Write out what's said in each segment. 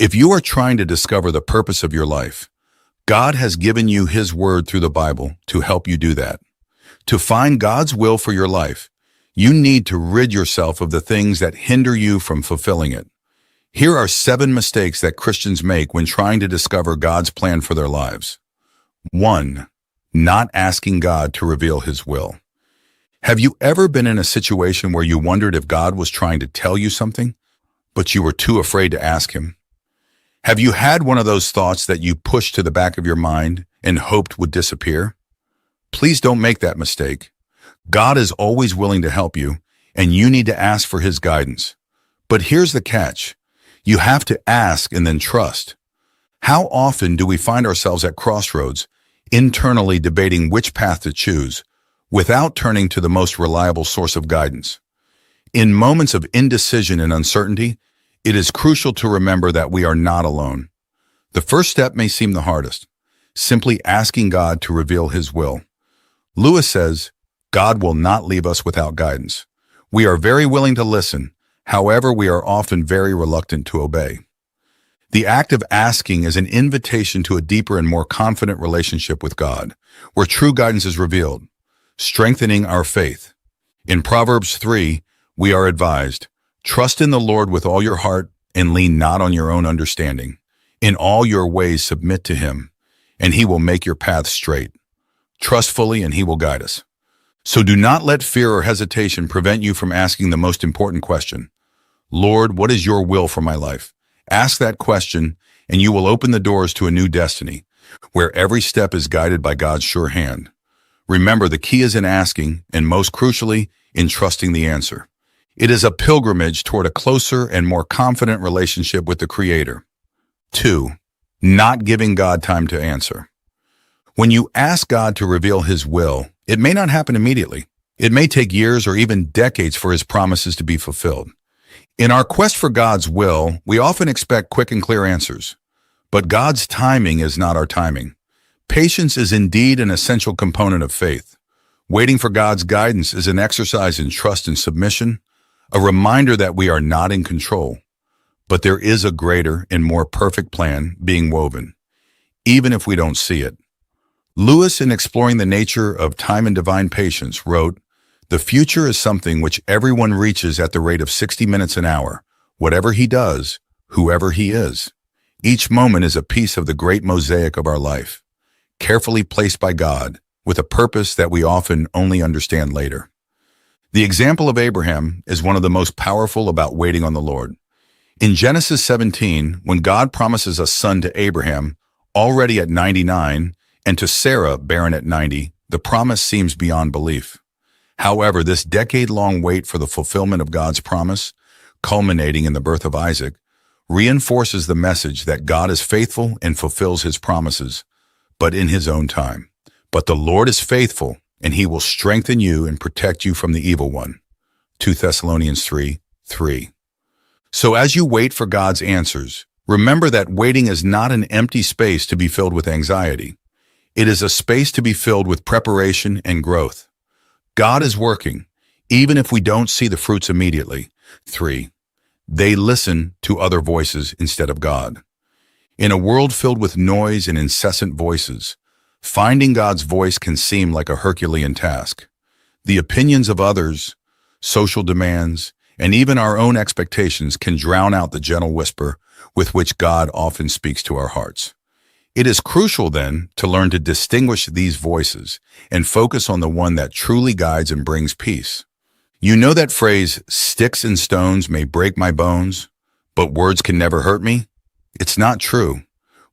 If you are trying to discover the purpose of your life, God has given you His Word through the Bible to help you do that. To find God's will for your life, you need to rid yourself of the things that hinder you from fulfilling it. Here are 7 mistakes that Christians make when trying to discover God's plan for their lives. 1. Not asking God to reveal His will. Have you ever been in a situation where you wondered if God was trying to tell you something, but you were too afraid to ask Him? Have you had one of those thoughts that you pushed to the back of your mind and hoped would disappear? Please don't make that mistake. God is always willing to help you, and you need to ask for His guidance. But here's the catch. You have to ask and then trust. How often do we find ourselves at crossroads, internally debating which path to choose, without turning to the most reliable source of guidance? In moments of indecision and uncertainty, it is crucial to remember that we are not alone. The first step may seem the hardest, simply asking God to reveal His will. Lewis says, God will not leave us without guidance. We are very willing to listen, however, we are often very reluctant to obey. The act of asking is an invitation to a deeper and more confident relationship with God, where true guidance is revealed, strengthening our faith. In Proverbs 3, we are advised, trust in the Lord with all your heart and lean not on your own understanding. In all your ways submit to Him, and He will make your path straight. Trust fully and He will guide us. So do not let fear or hesitation prevent you from asking the most important question. Lord, what is your will for my life? Ask that question, and you will open the doors to a new destiny, where every step is guided by God's sure hand. Remember, the key is in asking, and most crucially, in trusting the answer. It is a pilgrimage toward a closer and more confident relationship with the Creator. 2. Not giving God time to answer. When you ask God to reveal His will, it may not happen immediately. It may take years or even decades for His promises to be fulfilled. In our quest for God's will, we often expect quick and clear answers. But God's timing is not our timing. Patience is indeed an essential component of faith. Waiting for God's guidance is an exercise in trust and submission, a reminder that we are not in control. But there is a greater and more perfect plan being woven, even if we don't see it. Lewis, in exploring the nature of time and divine patience, wrote, "The future is something which everyone reaches at the rate of 60 minutes an hour, whatever he does, whoever he is. Each moment is a piece of the great mosaic of our life, carefully placed by God, with a purpose that we often only understand later." The example of Abraham is one of the most powerful about waiting on the Lord. In Genesis 17, when God promises a son to Abraham, already at 99, and to Sarah, barren at 90, the promise seems beyond belief. However, this decade-long wait for the fulfillment of God's promise, culminating in the birth of Isaac, reinforces the message that God is faithful and fulfills His promises, but in His own time. But the Lord is faithful, and He will strengthen you and protect you from the evil one. 2 Thessalonians 3:3. So as you wait for God's answers, remember that waiting is not an empty space to be filled with anxiety. It is a space to be filled with preparation and growth. God is working, even if we don't see the fruits immediately. 3. They listen to other voices instead of God. In a world filled with noise and incessant voices, finding God's voice can seem like a Herculean task. The opinions of others, social demands, and even our own expectations can drown out the gentle whisper with which God often speaks to our hearts. It is crucial, then, to learn to distinguish these voices and focus on the one that truly guides and brings peace. You know that phrase, "Sticks and stones may break my bones, but words can never hurt me"? It's not true.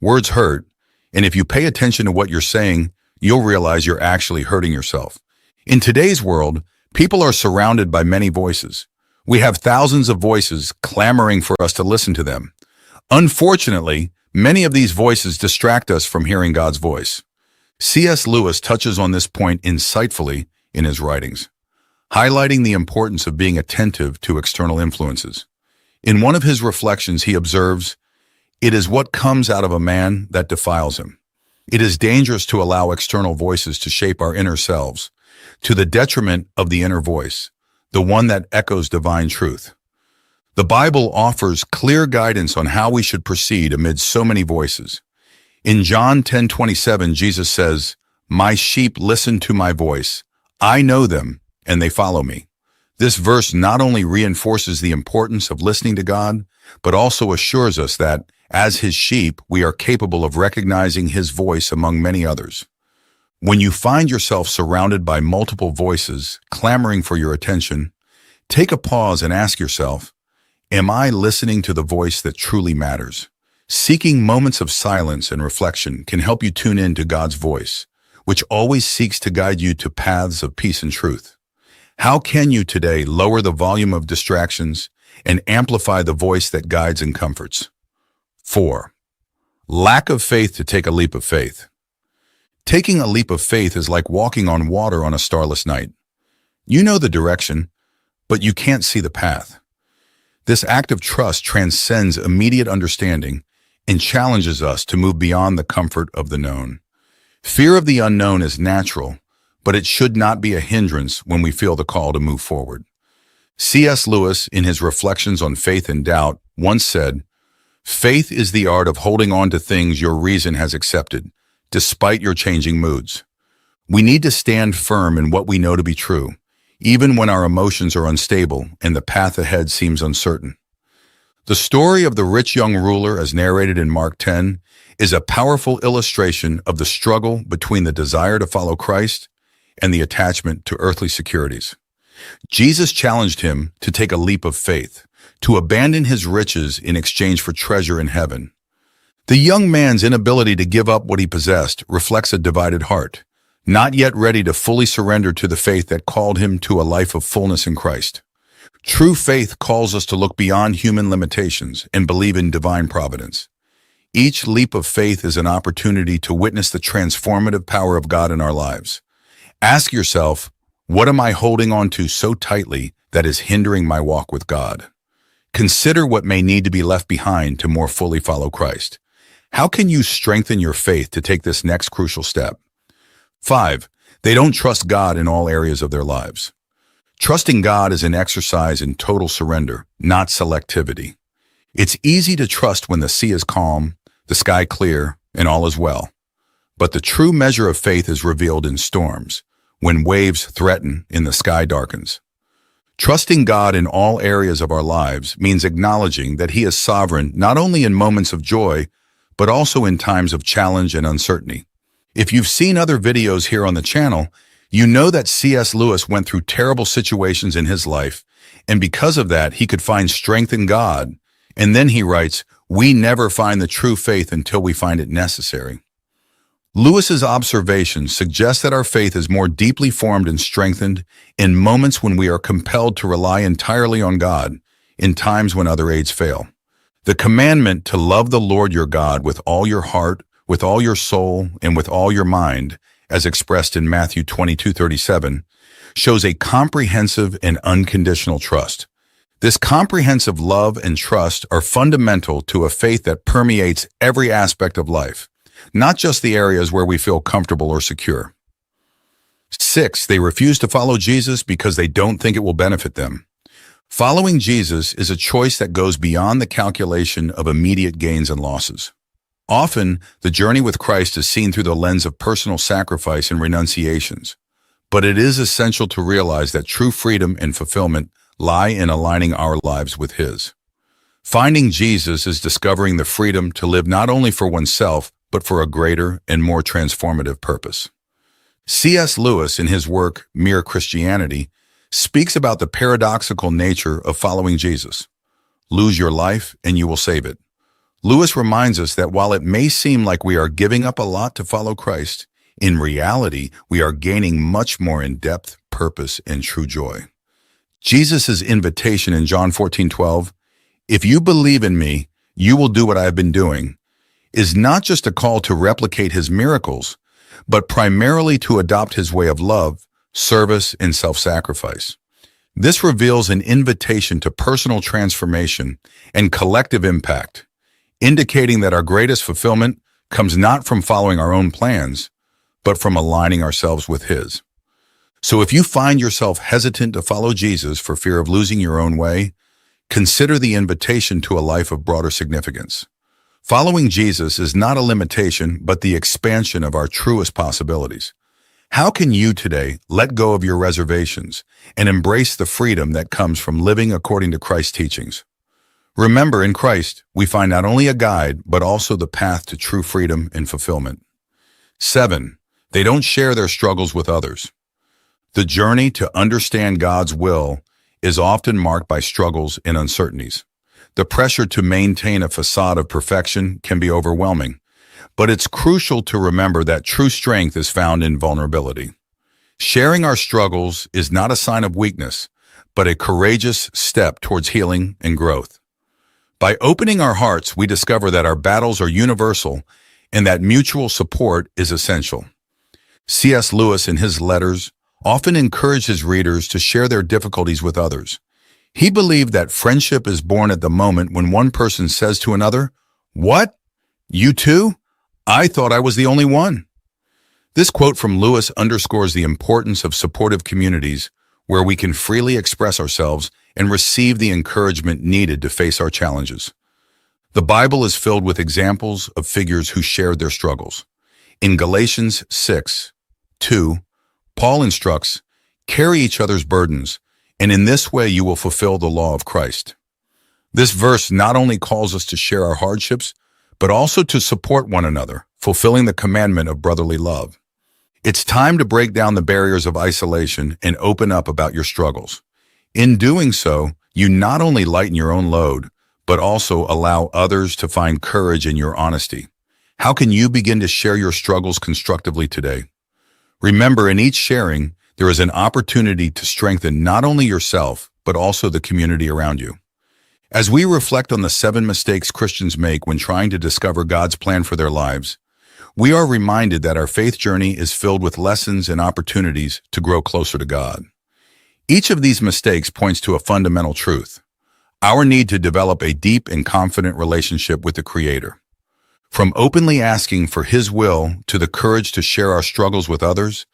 Words hurt, and if you pay attention to what you're saying, you'll realize you're actually hurting yourself. In today's world, people are surrounded by many voices. We have thousands of voices clamoring for us to listen to them. Unfortunately, many of these voices distract us from hearing God's voice. C.S. Lewis touches on this point insightfully in his writings, highlighting the importance of being attentive to external influences. In one of his reflections, he observes, "It is what comes out of a man that defiles him." It is dangerous to allow external voices to shape our inner selves, to the detriment of the inner voice, the one that echoes divine truth. The Bible offers clear guidance on how we should proceed amid so many voices. In John 10:27, Jesus says, "My sheep listen to my voice. I know them, and they follow me." This verse not only reinforces the importance of listening to God, but also assures us that, as His sheep, we are capable of recognizing His voice among many others. When you find yourself surrounded by multiple voices clamoring for your attention, take a pause and ask yourself, am I listening to the voice that truly matters? Seeking moments of silence and reflection can help you tune in to God's voice, which always seeks to guide you to paths of peace and truth. How can you today lower the volume of distractions and amplify the voice that guides and comforts? 4. Lack of faith to take a leap of faith. Taking a leap of faith is like walking on water on a starless night. You know the direction, but you can't see the path. This act of trust transcends immediate understanding and challenges us to move beyond the comfort of the known. Fear of the unknown is natural, but it should not be a hindrance when we feel the call to move forward. C.S. Lewis, in his Reflections on Faith and Doubt, once said, "Faith is the art of holding on to things your reason has accepted, despite your changing moods." We need to stand firm in what we know to be true, even when our emotions are unstable and the path ahead seems uncertain. The story of the rich young ruler, as narrated in Mark 10, is a powerful illustration of the struggle between the desire to follow Christ and the attachment to earthly securities. Jesus challenged him to take a leap of faith, to abandon his riches in exchange for treasure in heaven. The young man's inability to give up what he possessed reflects a divided heart, not yet ready to fully surrender to the faith that called him to a life of fullness in Christ. True faith calls us to look beyond human limitations and believe in divine providence. Each leap of faith is an opportunity to witness the transformative power of God in our lives. Ask yourself, what am I holding on to so tightly that is hindering my walk with God? Consider what may need to be left behind to more fully follow Christ. How can you strengthen your faith to take this next crucial step? 5. They don't trust God in all areas of their lives. Trusting God is an exercise in total surrender, not selectivity. It's easy to trust when the sea is calm, the sky clear, and all is well. But the true measure of faith is revealed in storms, when waves threaten and the sky darkens. Trusting God in all areas of our lives means acknowledging that He is sovereign not only in moments of joy, but also in times of challenge and uncertainty. If you've seen other videos here on the channel, you know that C.S. Lewis went through terrible situations in his life, and because of that, he could find strength in God. And then he writes, "We never find the true faith until we find it necessary." Lewis's observations suggest that our faith is more deeply formed and strengthened in moments when we are compelled to rely entirely on God, in times when other aids fail. The commandment to love the Lord your God with all your heart, with all your soul, and with all your mind, as expressed in Matthew 22:37, shows a comprehensive and unconditional trust. This comprehensive love and trust are fundamental to a faith that permeates every aspect of life, not just the areas where we feel comfortable or secure. 6. They refuse to follow Jesus because they don't think it will benefit them. Following Jesus is a choice that goes beyond the calculation of immediate gains and losses. Often, the journey with Christ is seen through the lens of personal sacrifice and renunciations, but it is essential to realize that true freedom and fulfillment lie in aligning our lives with His. Finding Jesus is discovering the freedom to live not only for oneself, but for a greater and more transformative purpose. C.S. Lewis, in his work, Mere Christianity, speaks about the paradoxical nature of following Jesus. Lose your life and you will save it. Lewis reminds us that while it may seem like we are giving up a lot to follow Christ, in reality, we are gaining much more in depth, purpose, and true joy. Jesus' invitation in John 14:12, "If you believe in me, you will do what I have been doing," is not just a call to replicate His miracles, but primarily to adopt His way of love, service, and self-sacrifice. This reveals an invitation to personal transformation and collective impact, indicating that our greatest fulfillment comes not from following our own plans, but from aligning ourselves with His. So if you find yourself hesitant to follow Jesus for fear of losing your own way, Consider the invitation to a life of broader significance. Following Jesus is not a limitation, but the expansion of our truest possibilities. How can you today let go of your reservations and embrace the freedom that comes from living according to Christ's teachings? Remember, in Christ, we find not only a guide, but also the path to true freedom and fulfillment. 7. They don't share their struggles with others. The journey to understand God's will is often marked by struggles and uncertainties. The pressure to maintain a facade of perfection can be overwhelming, but it's crucial to remember that true strength is found in vulnerability. Sharing our struggles is not a sign of weakness, but a courageous step towards healing and growth. By opening our hearts, we discover that our battles are universal and that mutual support is essential. C.S. Lewis, in his letters, often encouraged his readers to share their difficulties with others. He believed that friendship is born at the moment when one person says to another, "What? You too? I thought I was the only one." This quote from Lewis underscores the importance of supportive communities where we can freely express ourselves and receive the encouragement needed to face our challenges. The Bible is filled with examples of figures who shared their struggles. In Galatians 6:2, Paul instructs, "Carry each other's burdens, and in this way you will fulfill the law of Christ." This verse not only calls us to share our hardships, but also to support one another, fulfilling the commandment of brotherly love. It's time to break down the barriers of isolation and open up about your struggles. In doing so, you not only lighten your own load, but also allow others to find courage in your honesty. How can you begin to share your struggles constructively today? Remember, in each sharing, there is an opportunity to strengthen not only yourself, but also the community around you. As we reflect on the 7 mistakes Christians make when trying to discover God's plan for their lives, we are reminded that our faith journey is filled with lessons and opportunities to grow closer to God. Each of these mistakes points to a fundamental truth: our need to develop a deep and confident relationship with the Creator. From openly asking for His will to the courage to share our struggles with others,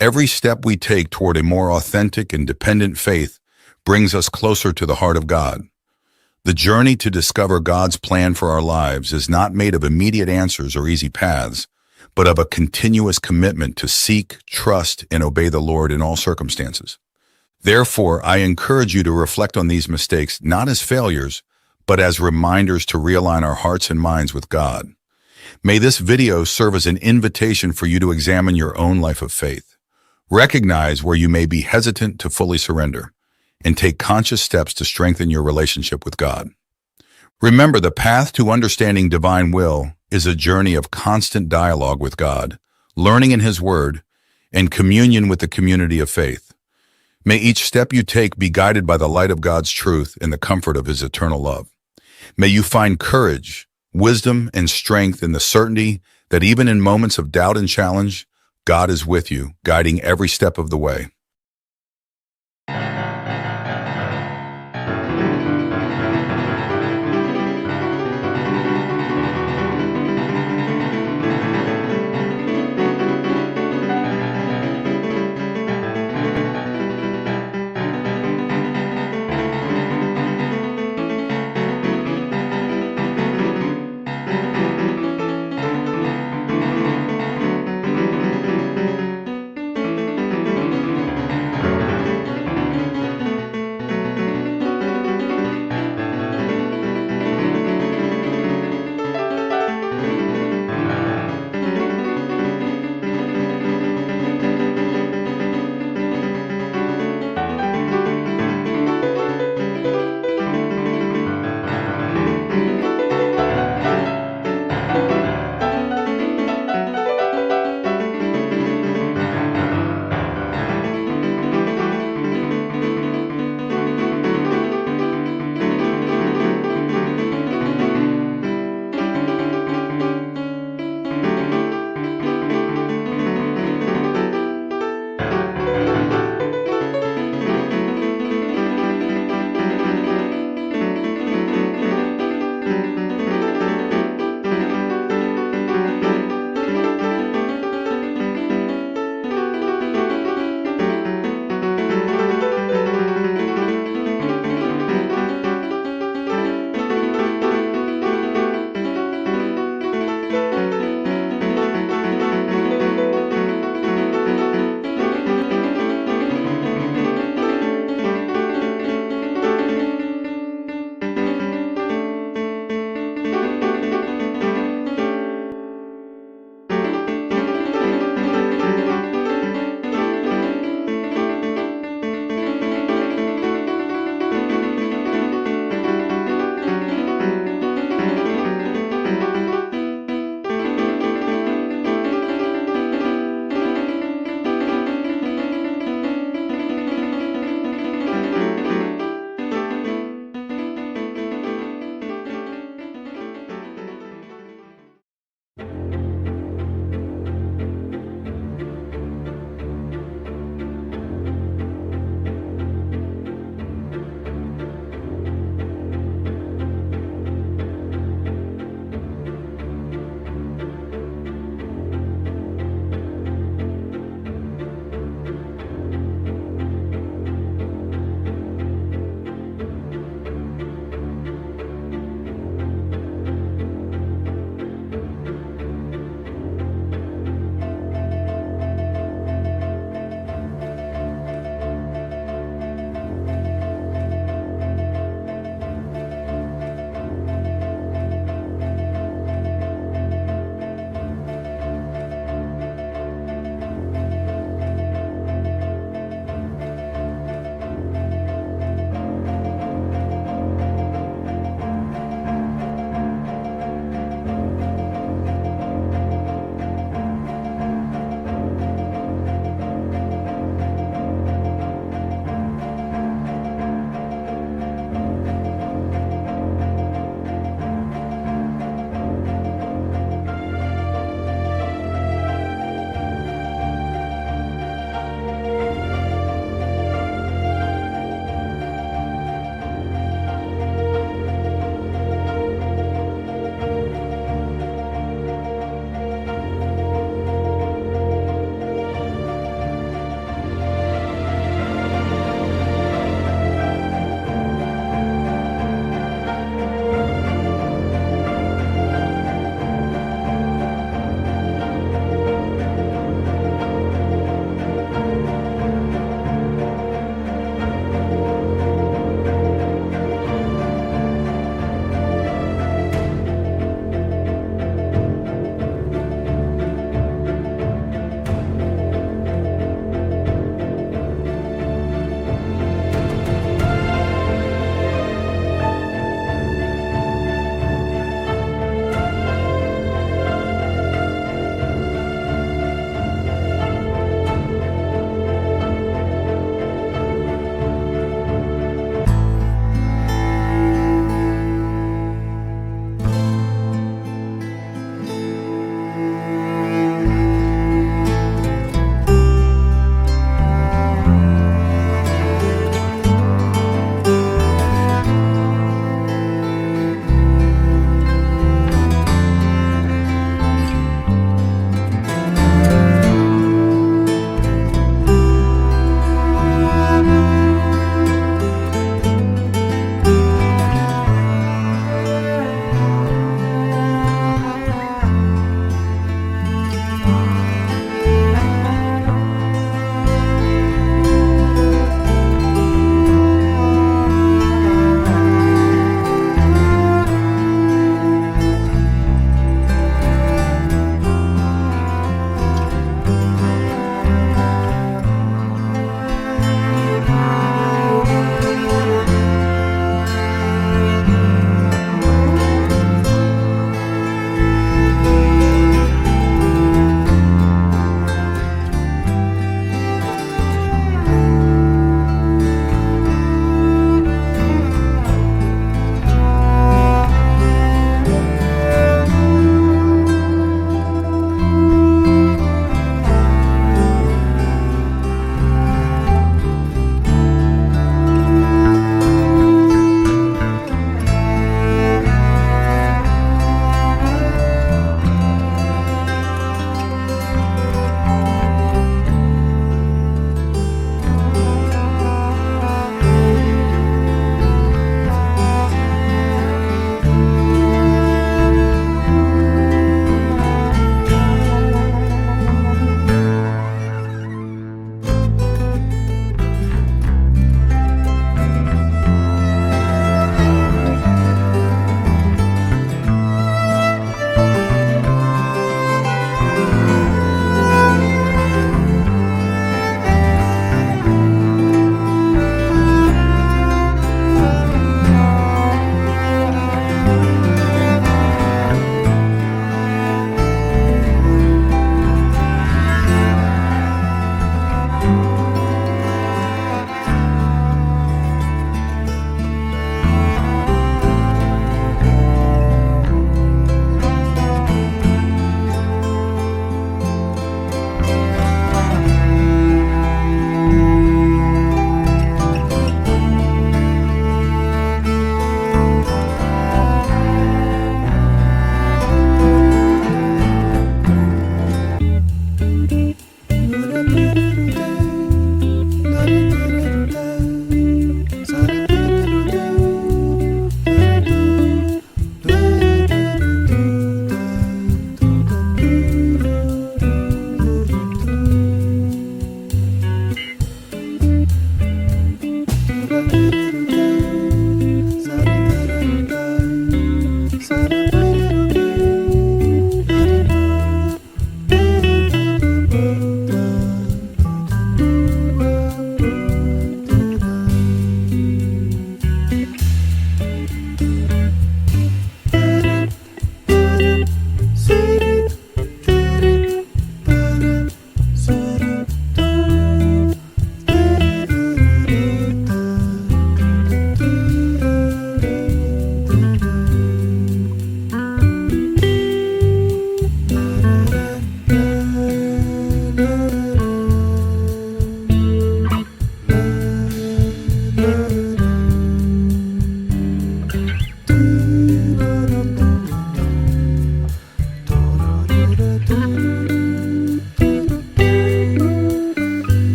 every step we take toward a more authentic and dependent faith brings us closer to the heart of God. The journey to discover God's plan for our lives is not made of immediate answers or easy paths, but of a continuous commitment to seek, trust, and obey the Lord in all circumstances. Therefore, I encourage you to reflect on these mistakes not as failures, but as reminders to realign our hearts and minds with God. May this video serve as an invitation for you to examine your own life of faith. Recognize where you may be hesitant to fully surrender, and take conscious steps to strengthen your relationship with God. Remember, the path to understanding divine will is a journey of constant dialogue with God, learning in His Word, and communion with the community of faith. May each step you take be guided by the light of God's truth and the comfort of His eternal love. May you find courage, wisdom, and strength in the certainty that even in moments of doubt and challenge, God is with you, guiding every step of the way.